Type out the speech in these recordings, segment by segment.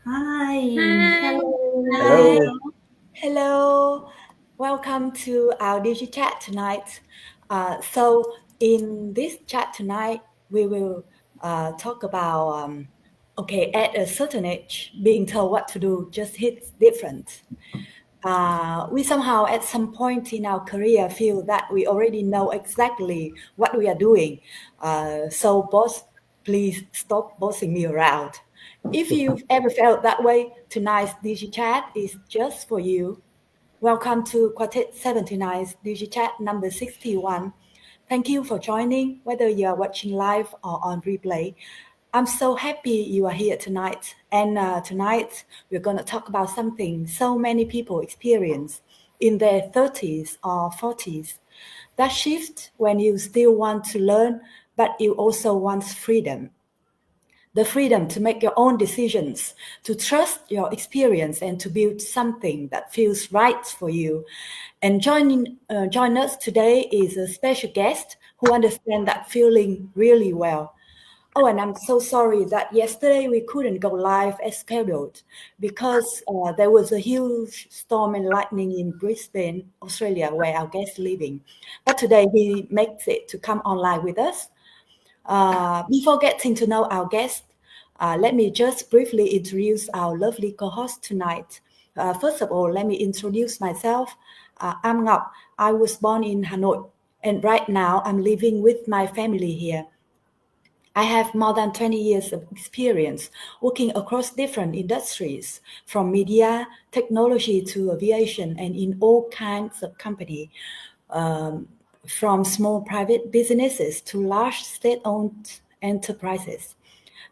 Hi. Hi. Hi. Hello. Hello. Welcome to our DigiChat tonight. So in this chat tonight, we will talk about, at a certain age, being told what to do just hits different. We somehow at some point in our career feel that we already know exactly what we are doing. So boss, please stop bossing me around. If you've ever felt that way, tonight's DigiChat is just for you. Welcome to Quartet 79's DigiChat number 61. Thank you for joining, whether you are watching live or on replay. I'm so happy you are here tonight. And tonight, we're going to talk about something so many people experience in their 30s or 40s. That shift when you still want to learn, but you also want freedom. The freedom to make your own decisions, to trust your experience, and to build something that feels right for you. And join us today is a special guest who understands that feeling really well. Oh, and I'm so sorry that yesterday we couldn't go live as scheduled because there was a huge storm and lightning in Brisbane, Australia, where our guest is living. But today he makes it to come online with us. Before getting to know our guest, let me just briefly introduce our lovely co-host tonight. First of all, let me introduce myself. I'm Ngọc. I was born in Hanoi, and right now I'm living with my family here. I have more than 20 years of experience working across different industries, from media, technology to aviation, and in all kinds of company, um, from small private businesses to large state-owned enterprises.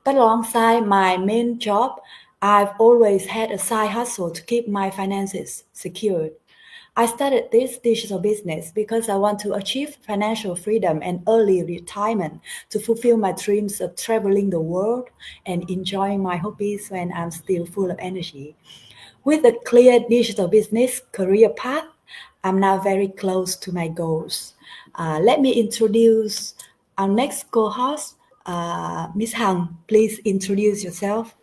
But alongside my main job, I've always had a side hustle to keep my finances secured. I started this digital business because I want to achieve financial freedom and early retirement to fulfill my dreams of traveling the world and enjoying my hobbies when I'm still full of energy. With a clear digital business career path, I'm now very close to my goals. Let me introduce our next co-host, Miss Hằng. Please introduce yourself.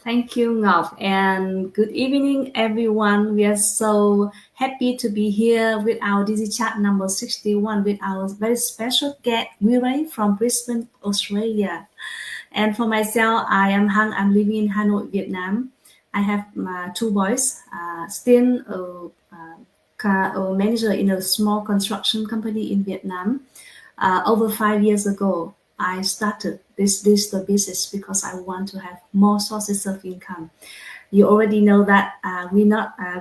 Thank you, Ngọc, and good evening, everyone. We are so happy to be here with our DigiChat number 61 with our very special guest, Weeray from Brisbane, Australia. And for myself, I am Hằng. I'm living in Hanoi, Vietnam. I have two boys, still a manager in a small construction company in Vietnam. Over 5 years ago, I started this digital business because I want to have more sources of income. You already know that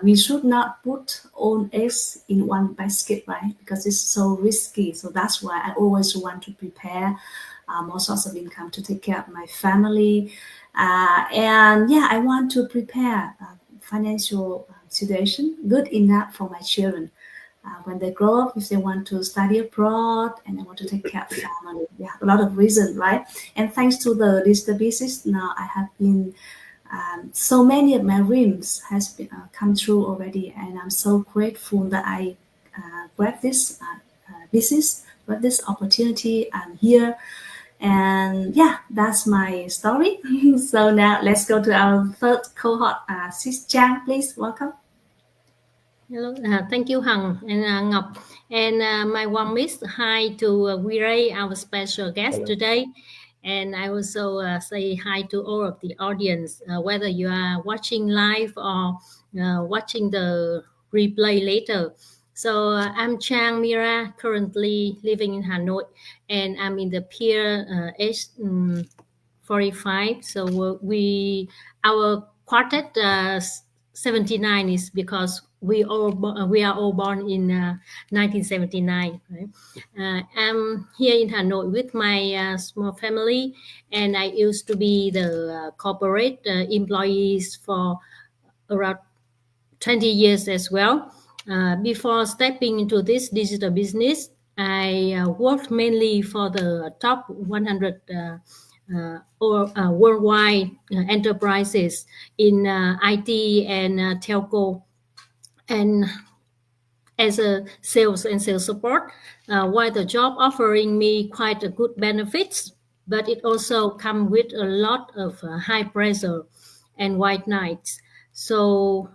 we should not put all eggs in one basket, right? Because it's so risky. So that's why I always want to prepare more source of income to take care of my family. And yeah, I want to prepare financial situation good enough for my children when they grow up, if they want to study abroad and they want to take care of family. Yeah, a lot of reasons, right? And thanks to the digital business, now I have been so many of my dreams has been, come true already, and I'm so grateful that I grabbed this business, grabbed this opportunity. I'm here, and yeah, that's my story. So now let's go to our third cohort. Sis Chang, please welcome. Hello. Thank you, Hằng and Ngọc. And my warmest hi to Weeray, our special guest Hello. today. And I also say hi to all of the audience, whether you are watching live or watching the replay later. So I'm Chang Mira, currently living in Hanoi, and I'm in the peer age 45. So our quartet 79 is because we are all born in 1979. Right? I'm here in Hanoi with my small family, and I used to be the corporate employees for around 20 years as well. Before stepping into this digital business, I worked mainly for the top 100 worldwide enterprises in IT and telco, and as a sales and sales support, while the job offering me quite a good benefits, but it also comes with a lot of high pressure and white nights. So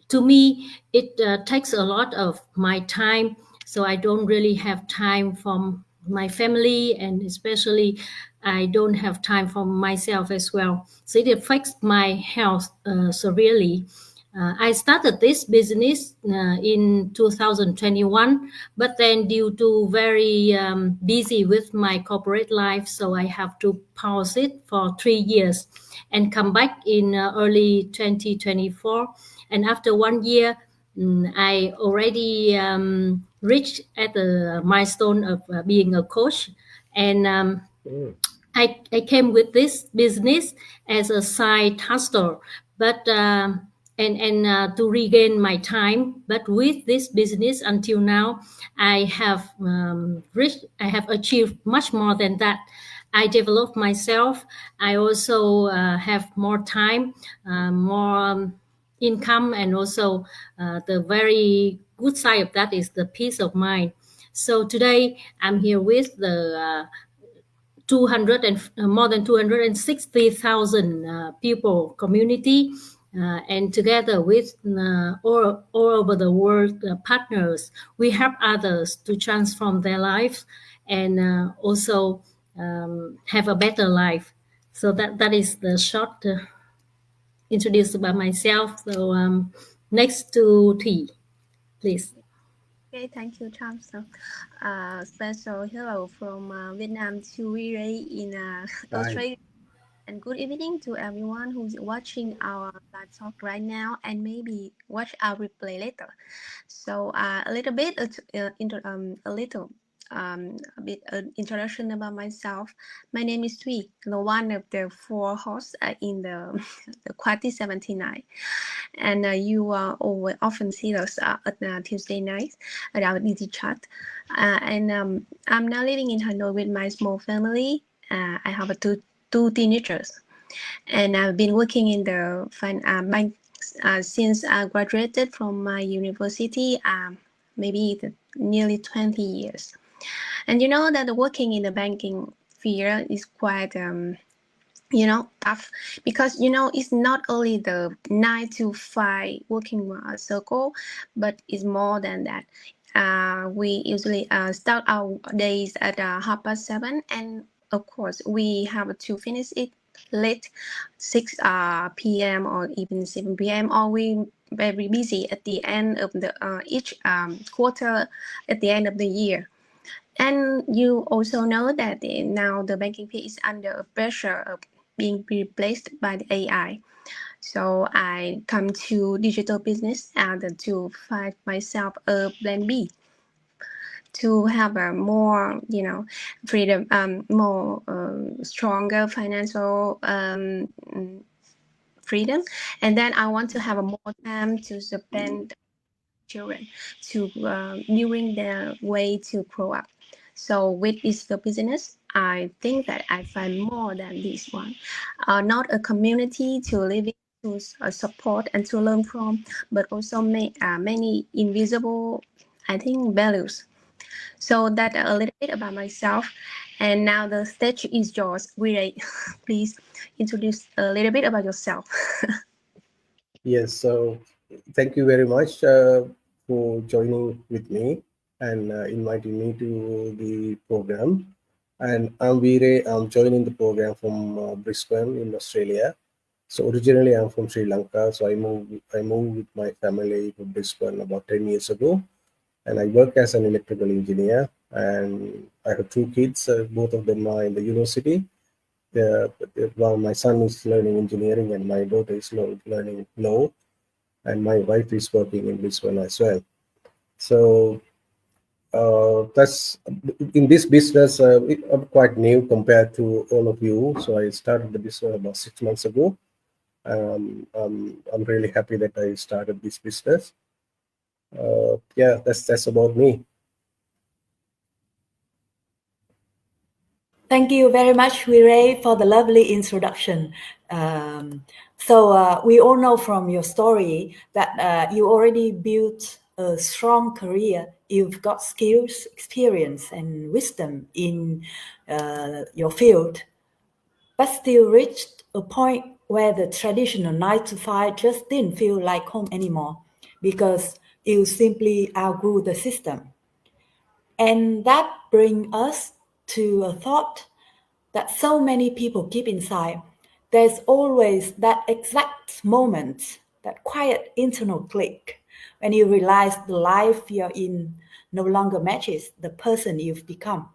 to me, it takes a lot of my time. So I don't really have time for my family, and especially I don't have time for myself as well. So it affects my health severely. I started this business in 2021, but then due to very busy with my corporate life, so I have to pause it for 3 years and come back in early 2024. And after 1 year, I already reached at the milestone of being a coach, and I came with this business as a side hustle, but to regain my time. But with this business until now, I have I have achieved much more than that. I developed myself. I also have more time, more income, and also the very good side of that is the peace of mind. So today I'm here with the 200 and more than 260,000 people community, and together with all over the world partners, we help others to transform their lives and also have a better life. So that is the short introduced about myself. So next to T, please. Okay, thank you, Tom. So, special hello from Vietnam to Weeray in Australia. And good evening to everyone who's watching our live talk right now and maybe watch our replay later. So a little bit, a bit introduction about myself. My name is Thuy, the one of the 4 hosts in the Quartet 79. And you often see us at Tuesday nights at our DigiChat. And I'm now living in Hanoi with my small family. I have two teenagers, and I've been working in the bank since I graduated from my university, maybe nearly 20 years. And you know that working in the banking field is quite tough, because it's not only the 9 to 5 working circle, but it's more than that. We usually start our days at 7:30, and of course we have to finish it late 6 p.m. or even 7 p.m. or we very busy at the end of the each quarter, at the end of the year. And you also know that now the banking field is under pressure of being replaced by the AI. So I come to digital business to find myself a plan B, to have a more freedom, more stronger financial freedom. And then I want to have a more time to spend children to during their way to grow up. So with this business, I think that I find more than this one. Not a community to live in, to support and to learn from, but also many invisible, I think, values. So that a little bit about myself. And now the stage is yours. Weeray, please introduce a little bit about yourself. Yes, so thank you very much for joining with me and inviting me to the program. And I'm Weeray. I'm joining the program from Brisbane in Australia. So originally I'm from Sri Lanka. So I moved with my family to Brisbane about 10 years ago. And I work as an electrical engineer. And I have 2 kids. Both of them are in the university. Well, my son is learning engineering and my daughter is learning law, and my wife is working in Brisbane as well. So that's in this business. I'm quite new compared to all of you. So I started the business about 6 months ago. I'm really happy that I started this business. Yeah, that's about me. Thank you very much, Weeray, for the lovely introduction. So we all know from your story that you already built a strong career. You've got skills, experience, and wisdom in your field. but still reached a point where the traditional 9 to 5 just didn't feel like home anymore because you simply outgrew the system. And that brings us to a thought that so many people keep inside. There's always that exact moment, that quiet internal click, when you realize the life you're in no longer matches the person you've become.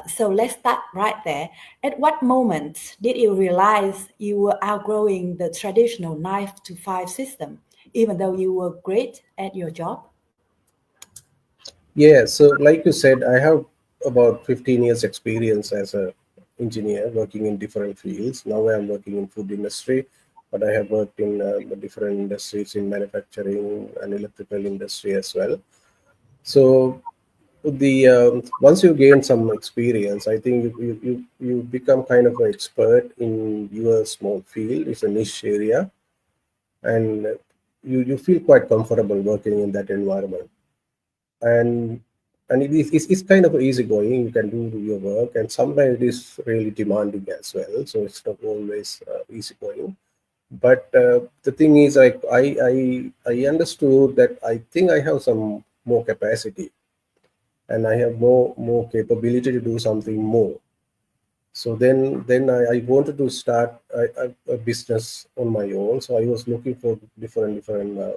So let's start right there. At what moment did you realize you were outgrowing the traditional 9 to 5 system, even though you were great at your job? Yeah, so like you said, I have about 15 years experience as a engineer working in different fields. Now I'm working in food industry, but I have worked in different industries in manufacturing and electrical industry as well. So the once you gain some experience, I think you become kind of an expert in your small field. It's a niche area, and you feel quite comfortable working in that environment. And it's kind of easygoing. You can do your work, and sometimes it is really demanding as well. So it's not always easygoing. But the thing is, I understood that I think I have some more capacity, and I have more capability to do something more. So then I wanted to start a business on my own. So I was looking for different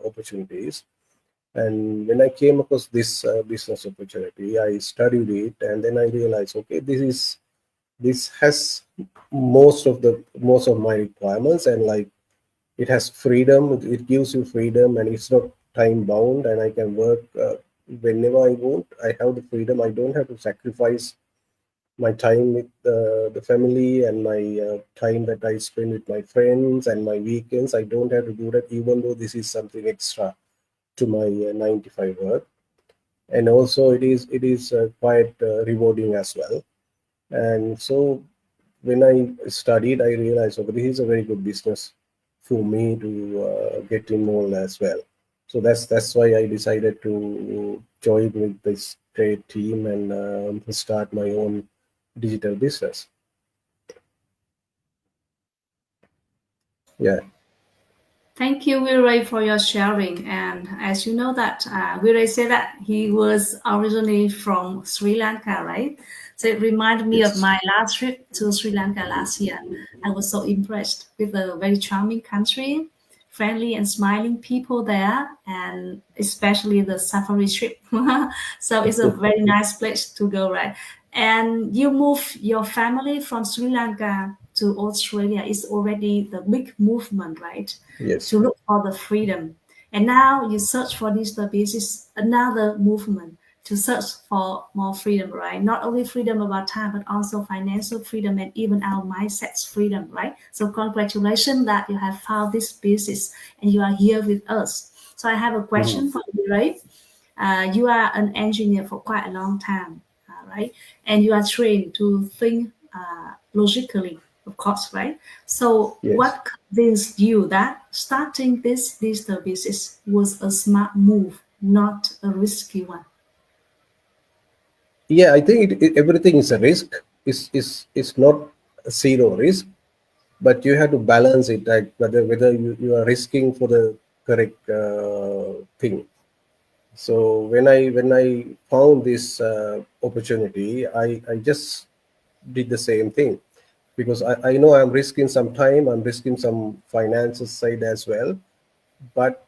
opportunities. And when I came across this business opportunity, I studied it, and then I realized, okay, this has most of my requirements, and like it has freedom. It gives you freedom, and it's not time bound, and I can work whenever I want. I have the freedom. I don't have to sacrifice my time with the family and my time that I spend with my friends and my weekends. I don't have to do that, even though this is something extra to my 9 to 5 work. And also it is quite rewarding as well. And so when I studied, I realized, okay, this is a very good business for me to get involved as well. So that's why I decided to join with this great team and start my own digital business. Yeah. Thank you, Weeray, for your sharing. And as you know that Weeray said that he was originally from Sri Lanka, right? So it reminded me of Yes. my last trip to Sri Lanka last year. I was so impressed with the very charming country, friendly and smiling people there, and especially the safari trip. So it's a very nice place to go, right? And you move your family from Sri Lanka to Australia is already the big movement, right? Yes. To look for the freedom. And now you search for digital business, another movement to search for more freedom, right? Not only freedom about time, but also financial freedom and even our mindset's freedom, right? So congratulations that you have found this business and you are here with us. So I have a Mhm. question for you, right? You are an engineer for quite a long time, right? And you are trained to think logically, of course, right? So, Yes. what convinced you that starting this digital business was a smart move, not a risky one? Yeah, I think everything is a risk. Is not a zero risk, but you have to balance it, like whether you are risking for the correct thing. So when I found this opportunity, I just did the same thing, because I know I'm risking some time, I'm risking some finances side as well. But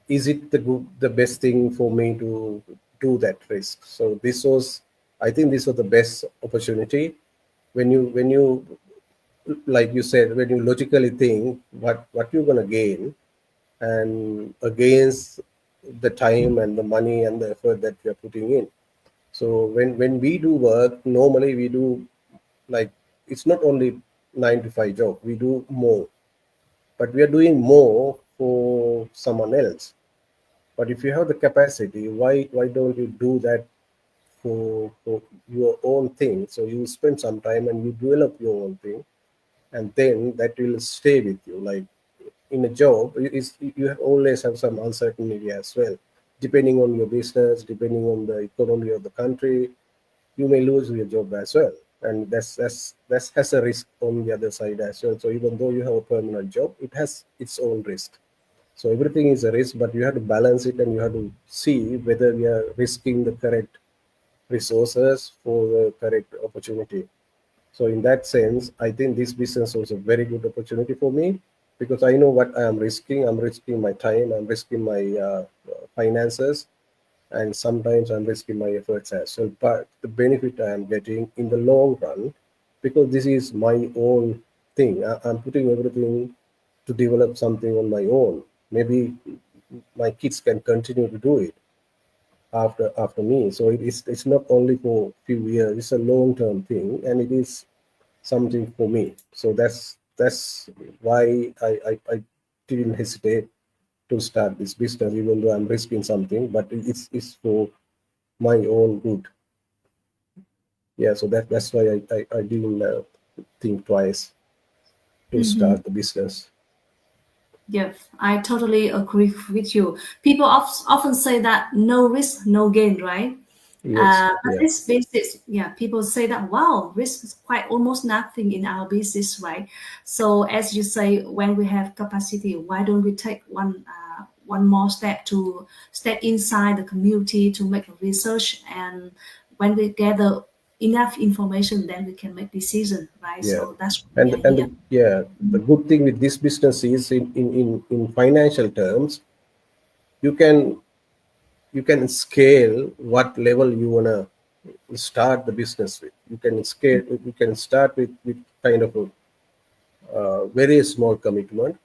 is it the best thing for me to do that risk? So this was, I think this was the best opportunity. When you like you said, when you logically think what you're going to gain, and against the time and the money and the effort that we are putting in. So when we do work, normally we do, like, it's not only 9 to 5 job, we do more, but we are doing more for someone else. But if you have the capacity, why don't you do that for your own thing? So you spend some time and you develop your own thing, and then that will stay with you. Like in a job, you always have some uncertainty as well. Depending on your business, depending on the economy of the country, you may lose your job as well. and that has a risk on the other side as well. So even though you have a permanent job, it has its own risk. So everything is a risk, but you have to balance it, and you have to see whether we are risking the correct resources for the correct opportunity. So in that sense, I think this business was a very good opportunity for me, because I know what I am risking. I'm risking my time, I'm risking my finances, and sometimes I'm risking my efforts as well. But the benefit I am getting in the long run, because this is my own thing, I'm putting everything to develop something on my own. Maybe my kids can continue to do it after me. So it's not only for few years, it's a long term thing, and it is something for me. So that's why I didn't hesitate to start this business, even though I'm risking something, but it's for my own good. Yeah, so that's why I didn't think twice to Mm-hmm. start the business. Yeah, I totally agree with you. People often say that no risk, no gain, right? Yes, But yeah, this business, yeah, people say that wow, risk is quite almost nothing in our business, right? So as you say, when we have capacity, why don't we take one more step to step inside the community to make research, and when we gather enough information, then we can make decision, right? yeah. So that's why we And are here. yeah, the good thing with this business is in financial terms, you can you can scale what level you wanna start the business with. You can scale. You can start with kind of a very small commitment,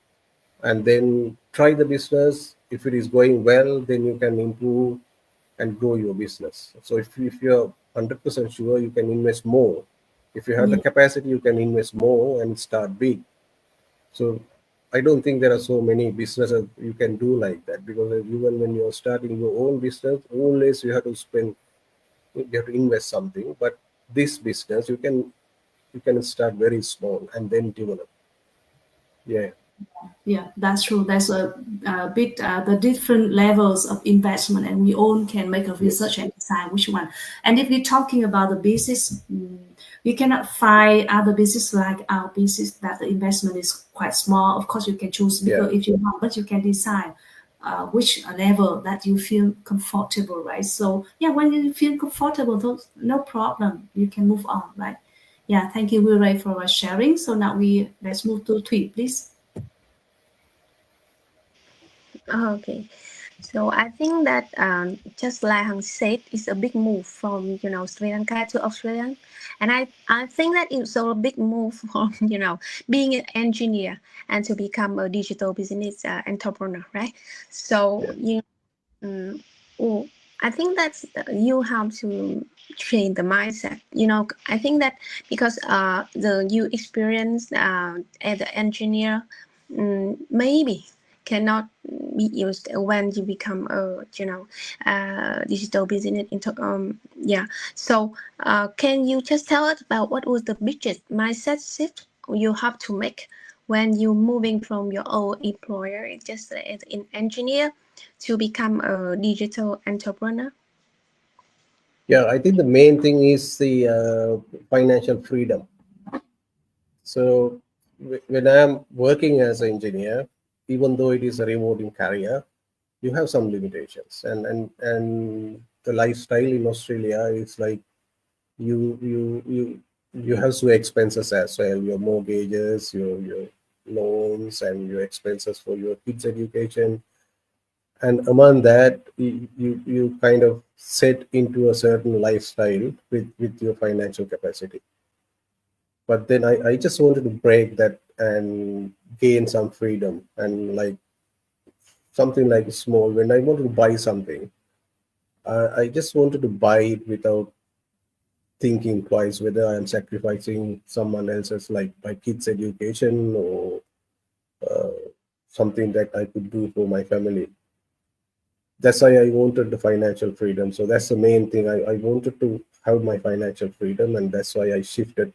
and then try the business. If it is going well, then you can improve and grow your business. So if you're 100% sure, you can invest more. If you have the Yeah. capacity, you can invest more and start big. So I don't think there are so many businesses you can do like that, because even when you're starting your own business, always you have to invest something. But this business, you can start very small and then develop. Yeah, Yeah, that's true. There's a bit the different levels of investment, and we all can make a research yes, and decide which one. And if we're talking about the business, you cannot find other business like our business that the investment is quite small. Of course, you can choose bigger yeah, if you want, but you can decide which level that you feel comfortable, right? So yeah, when you feel comfortable, no problem. You can move on, right? Yeah, thank you, Weeray, for sharing. So now let's move to Tweet, please. Okay. So I think that just like Hằng said, it's a big move from Sri Lanka to Australia, and I think that it's a big move from being an engineer and to become a digital business entrepreneur, right? So yeah, oh, I think that's you have to train the mindset. I think that because the you experience as an engineer, maybe cannot be used when you become a digital business into yeah. So can you just tell us about what was the biggest mindset shift you have to make when you moving from your old employer just as an engineer to become a digital entrepreneur? yeah. I think the main thing is the financial freedom. So when I'm working as an engineer, even though it is a rewarding career, you have some limitations, and the lifestyle in Australia is like you have some expenses as well, your mortgages, your loans, and your expenses for your kids' education. And among that, you kind of set into a certain lifestyle with your financial capacity. But then I just wanted to break that and gain some freedom, and like something like small. When I wanted to buy something, I just wanted to buy it without thinking twice whether I am sacrificing someone else's, like my kids' education, or uh, something that I could do for my family. That's why I wanted the financial freedom. So that's the main thing. I wanted to have my financial freedom, and that's why I shifted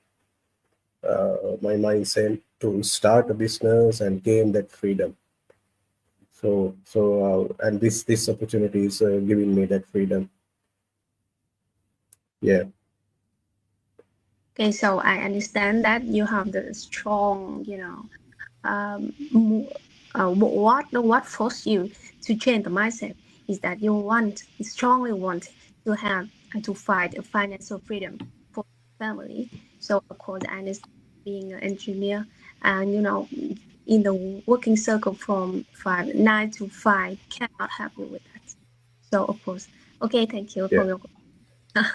my mindset to start a business and gain that freedom. And this opportunity is giving me that freedom. Yeah, Okay, so I understand that you have the strong, what forced you to change the mindset is that you strongly want to have and to fight a financial freedom for family. So of course, I understand being an engineer and in the working circle from 9 to 5 cannot help you with that. So of course, okay, thank you Yeah. for your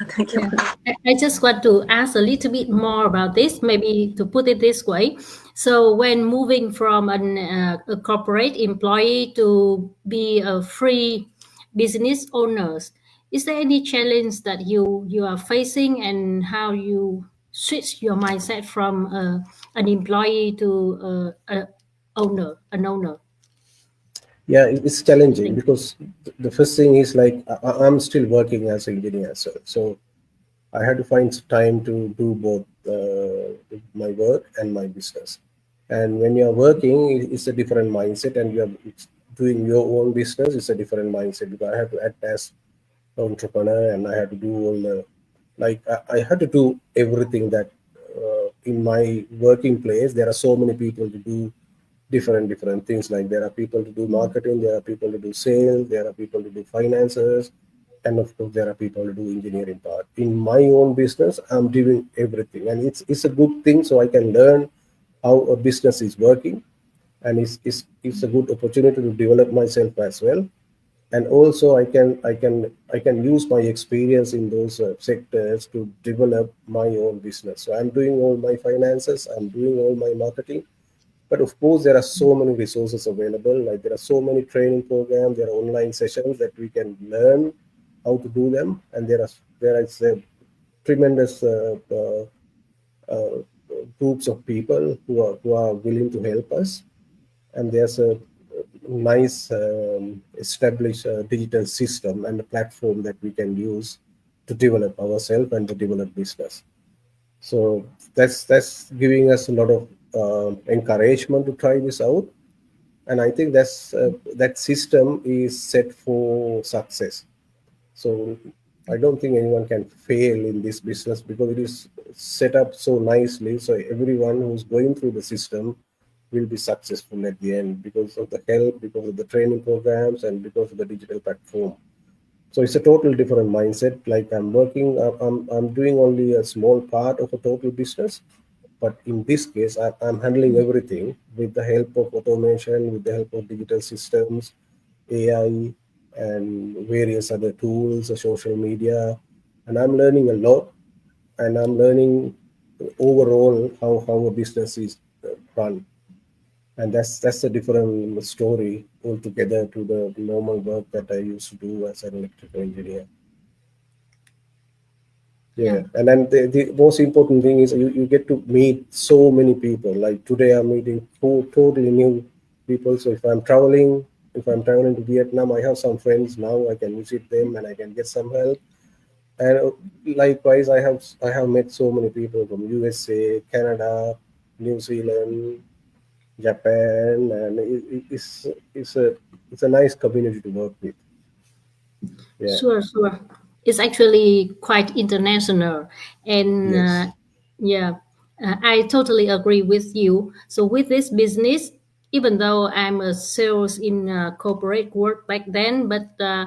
thank you Yeah. for I just want to ask a little bit more about this, maybe to put it this way. So, when moving from a corporate employee to be a free business owners, is there any challenge that you are facing, and how you switch your mindset from an employee to an owner? Yeah, it's challenging Thing. because the first thing is like I'm still working as an engineer, so I had to find some time to do both my work and my business. And when you're working, it's a different mindset, and you're doing your own business, it's a different mindset because I have to act as entrepreneur, and I had to do all the I had to do everything that in my working place. There are so many people to do different things. Like there are people to do marketing, there are people to do sales, there are people to do finances, and of course there are people to do engineering part. In my own business, I'm doing everything, and it's a good thing, so I can learn how a business is working, and it's a good opportunity to develop myself as well. And also I can use my experience in those sectors to develop my own business. So I'm doing all my finances, I'm doing all my marketing, but of course there are so many resources available. Like there are so many training programs, there are online sessions that we can learn how to do them, and there is a tremendous uh, groups of people who are willing to help us. And there's a nice established digital system and a platform that we can use to develop ourselves and to develop business. So that's giving us a lot of encouragement to try this out. And I think that system is set for success. So I don't think anyone can fail in this business because it is set up so nicely. So everyone who's going through the system will be successful at the end because of the help, because of the training programs, and because of the digital platform. So it's a total different mindset. Like I'm doing only a small part of a total business, but in this case, I'm handling everything with the help of automation, with the help of digital systems, AI, and various other tools, social media, and I'm learning a lot, and I'm learning overall how a business is run. And that's a different story altogether to the normal work that I used to do as an electrical engineer. Yeah. Yeah, and then the most important thing is you get to meet so many people. Like today, I'm meeting four totally new people. So if I'm traveling to Vietnam, I have some friends now. I can visit them and I can get some help. And likewise, I have met so many people from USA, Canada, New Zealand, Japan, and it's a nice community to work with. Yeah. Sure, sure. It's actually quite international, and Yes. yeah, I totally agree with you. So with this business, even though I'm a sales in corporate work back then, but uh,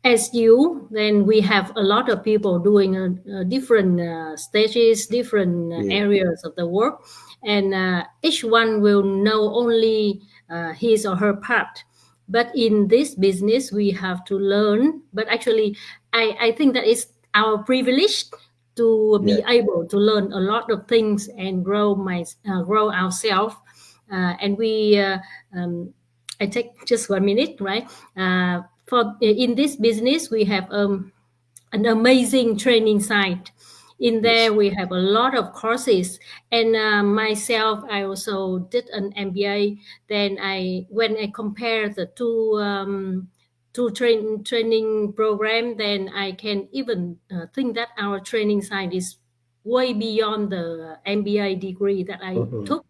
as you, then we have a lot of people doing different stages, different Yeah. areas of the work, and each one will know only his or her part. But in this business, we have to learn. But actually, I think that is our privilege to Yeah. be able to learn a lot of things and grow ourselves. And we I take just 1 minute, right? For in this business, we have an amazing training site. In there, Yes. we have a lot of courses, and myself, I also did an MBA. Then when I compare the two training program, then I can even think that our training site is way beyond the MBA degree that I Mhm. took,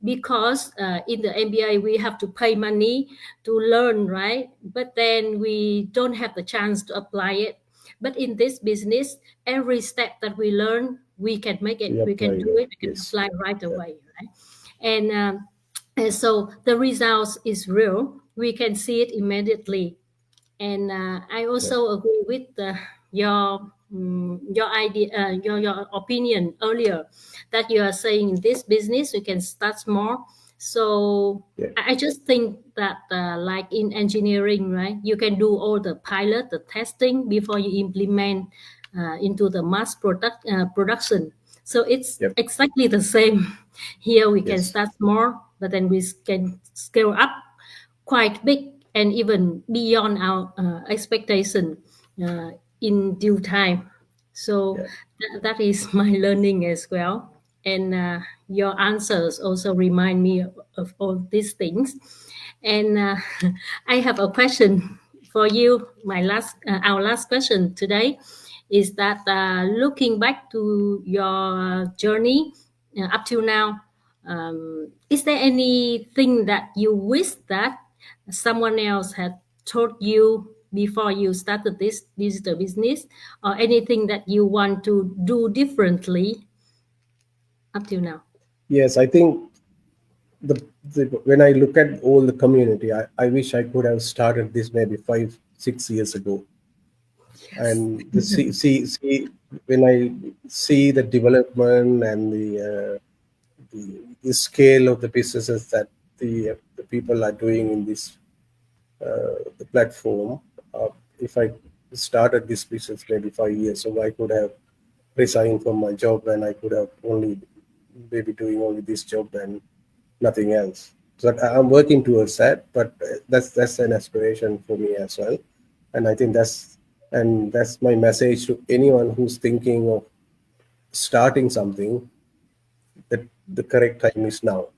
because in the MBA we have to pay money to learn, right? But then we don't have the chance to apply it. But in this business, every step that we learn, we can make it, we can do it, we can Yes. apply right away, right? And so the results is real. We can see it immediately. And I also agree with your idea, your opinion earlier, that you are saying in this business you can start small. So I just think that like in engineering, right, you can do all the pilot, the testing before you implement into the mass production. So it's exactly the same. Here we can start small, but then we can scale up quite big and even beyond our expectation in due time. So that is my learning as well. And your answers also remind me of all these things. And I have a question for you. Our last question today is that looking back to your journey up till now, is there anything that you wish that someone else had told you before you started this digital business, or anything that you want to do differently up till now? Yes, I think when I look at all the community, I wish I could have started this maybe 5-6 years ago. And see when I see the development and the scale of the businesses that the people are doing in this the platform. If I started this business maybe 5 years ago, I could have resigned from my job and I could have only maybe doing only this job and nothing else. So I'm working towards that, but that's an aspiration for me as well. And I think that's my message to anyone who's thinking of starting something, that the correct time is now.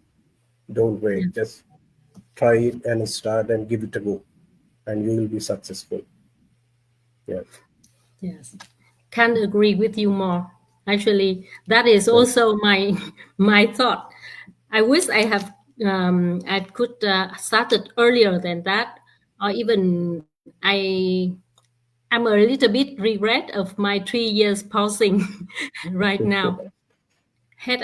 Don't wait. Just try it and start and give it a go, and you will be successful. Yeah. Yes, can't agree with you more. Actually, that is also my thought. I wish I could started earlier than that, or even I'm a little bit regret of my 3 years pausing right now. Had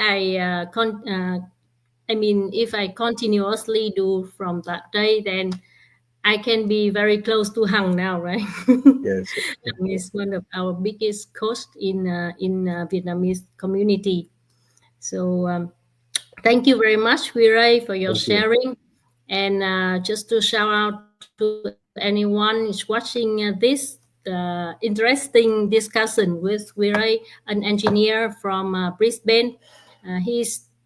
I mean, if I continuously do from that day, then I can be very close to Hằng now, right? Yes. Hằng is one of our biggest coach in Vietnamese community. So thank you very much, Weeray, for your Thank you. sharing. And just to shout out to anyone who's watching this interesting discussion with Weeray, an engineer from Brisbane.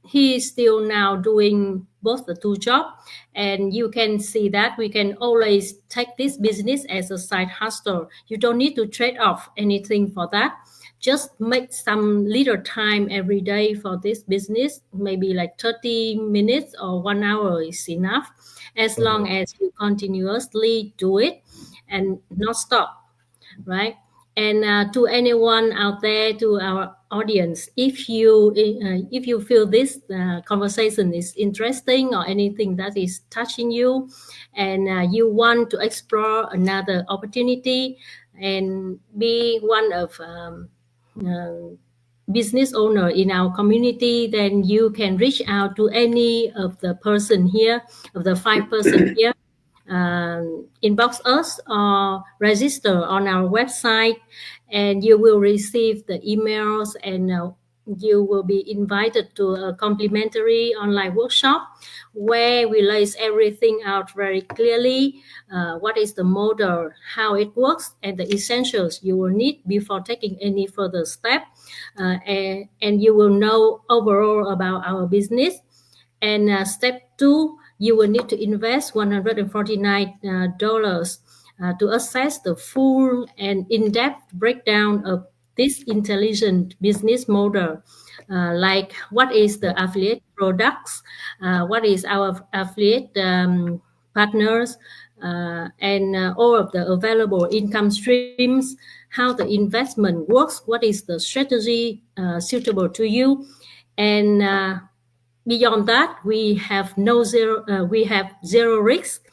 He is still now doing both the two jobs, and you can see that we can always take this business as a side hustle. You don't need to trade off anything for that. Just make some little time every day for this business, maybe like 30 minutes or 1 hour is enough, as long as you continuously do it and not stop, right? And to anyone out there, to our audience, if you feel this conversation is interesting or anything that is touching you, and you want to explore another opportunity and be one of business owner in our community, then you can reach out to any of the person here, of the 5 person here. Inbox us or register on our website, and you will receive the emails, and you will be invited to a complimentary online workshop where we lays everything out very clearly. What is the model, how it works, and the essentials you will need before taking any further step. And you will know overall about our business. And step 2, you will need to invest $149 to assess the full and in-depth breakdown of this intelligent business model, like what is the affiliate products, what is our affiliate partners, and all of the available income streams, how the investment works, what is the strategy suitable to you. And beyond that, we have zero risk.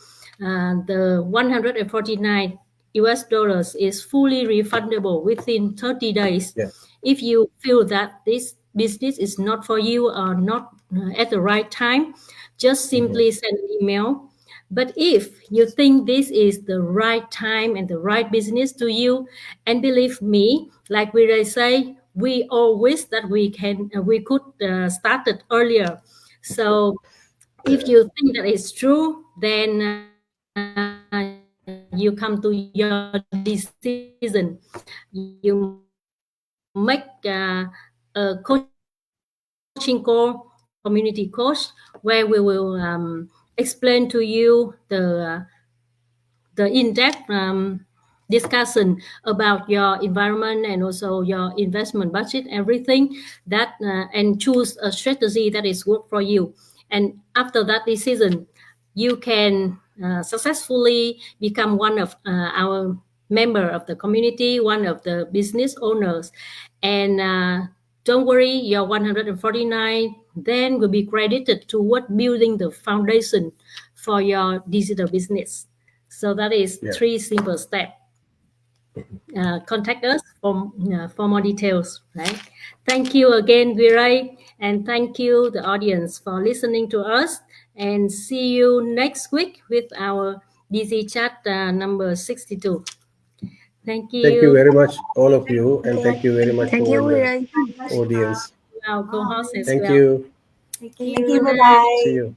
The $149 US dollars is fully refundable within 30 days. Yeah. If you feel that this business is not for you or not at the right time, just simply send an email. But if you think this is the right time and the right business to you, and believe me, like we say, we all wish that we could start it earlier. So if you think that it's true, then you come to your decision. You make a coaching call, community coach, where we will explain to you the in-depth discussion about your environment and also your investment budget, everything that and choose a strategy that is work for you. And after that decision, you can successfully become one of our member of the community, one of the business owners. And don't worry, your 149 then will be credited toward building the foundation for your digital business. So that is 3 simple steps. Contact us for more details, right? Thank you again, Weeray, and thank you, the audience, for listening to us. And see you next week with our DigiChat number 62. Thank you. Thank you very much, all of you, and thank you very much Thank for you, all the Weeray. audience. Our co-host as Thank well. you. Thank Thank you. you. Bye bye. See you.